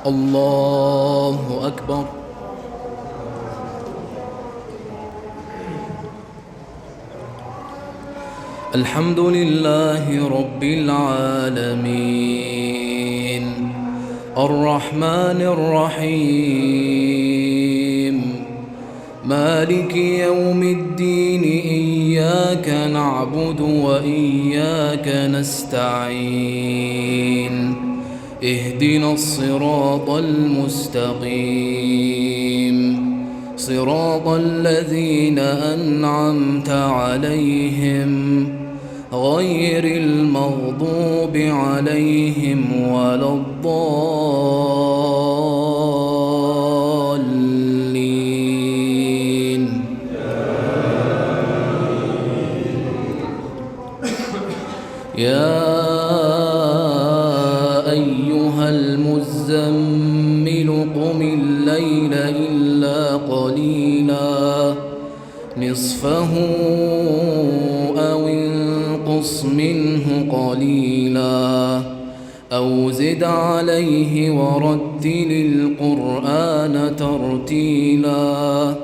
الله أكبر. الحمد لله رب العالمين الرحمن الرحيم مالك يوم الدين إياك نعبد وإياك نستعين اهدنا الصراط المستقيم صراط الذين أنعمت عليهم غير المغضوب عليهم ولا الضالين. يا أيها المزمل قم الليل إلا قليلا نصفه أو انقص منه قليلا أو زد عليه ورتل القرآن ترتيلا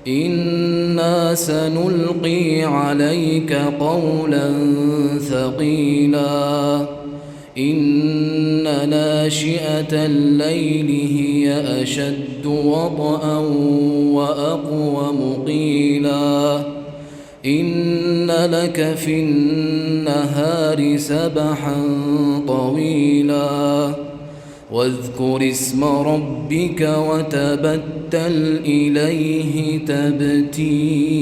إنا سنلقي عليك قولا ثقيلا إن ناشئة الليل هي أشد وطئا وأقوم قيلا إن لك في النهار سبحا طويلا واذكر اسم ربك وتبتل إليه تبتيلا.